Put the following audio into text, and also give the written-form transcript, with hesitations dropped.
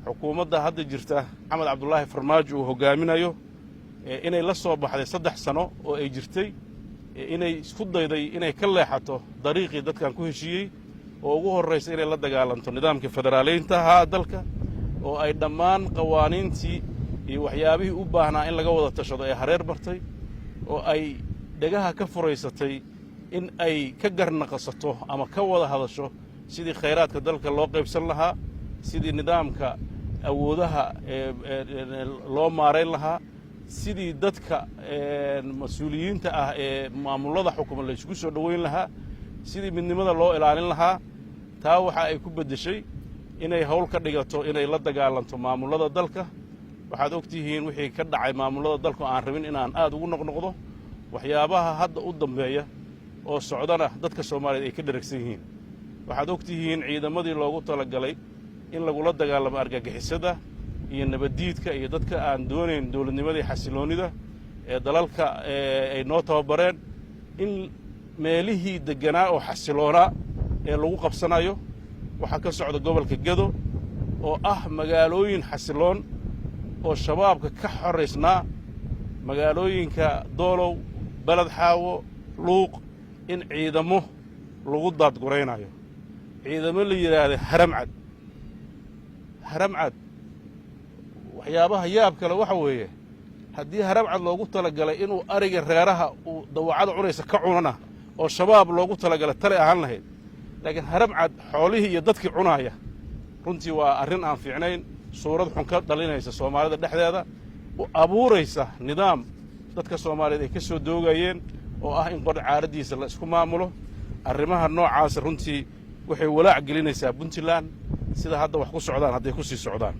xukuumadda hadda jirta maxamed cabdulaahi farmaajo uu hogaaminayo inay la soo baxday 3 sano oo ay jirtay inay isku dayday inay ka leexato dariiqii dadkan ku heshiiyey oo ugu horraysa inay la dagaalanto nidaamka federaaleynta ahaa dalka oo ay dhammaan qawaaniintii iyo waxyaabihii u baahnaa in laga wada tashado ee hareer bartay oo ay dhagaha ka furaysatay in ay ka garnaqasato ama ka wada hadasho sidii khayraadka dalka loo qaybsan lahaa sidii nidaamka awoodaha loo maarayn lahaa sidii dadka mas-uuliyiinta ah ee maamulada xukuma la isugu soo dhoweyn lahaa sidii midnimada loo ilaalin lahaa taa waxa ay ku beddeshay inay hawl ka dhigato inay la dagaalanto maamulada dalka waxaad og tihiin wixii ka dhacay maamulada dalku aan rabin inaan aad ugu noqnoqdo waxyaabaha hadda u dambeeya oo socdana dadka Soomaaliyeed ay ka dharagsan yihiin waxaad og tihiin ciidamadii loogu talagalay in lagula dagaalamo argagixisada iyo nabadiidka iyo dadka aan doonayn dawladnimadii xasiloonida ee dalalka ay noo tababareen in meelihii deganaa oo xasiloonaa ee lagu qabsanayo waxa ka socda gobolka Gado oo ah magaalooyin xasiloon oo shabaabka ka xoreysnaa magaalooyinka Doolow balad xaawo luuq in ciidamo lagu daadguraynayo ciidamo la yiraahdo haramcad waxyaabaha yaab kale waxa weeye haddii haramcad loogu talagalay inuu ariga reeraha uu dawacada cunaysa ka cunana oo shabaab loogu talagalay tale ahaan lahayd laakiin haramcad xoolihii iyo dadkii cunaya runtii waa arrin aan fiicnayn suurad xun ka dhalinaysa Soomaalida dhexdeeda u abuuraysa nidaam dadka Soomaaliyeed ay ka soo doogayeen oo ah in qod caaradiisa la isku maamulo arrimaha noocaas runtii waxay walaac gelinaysaa Puntland sida hadda wax ku socdaan hadday ku sii socdaan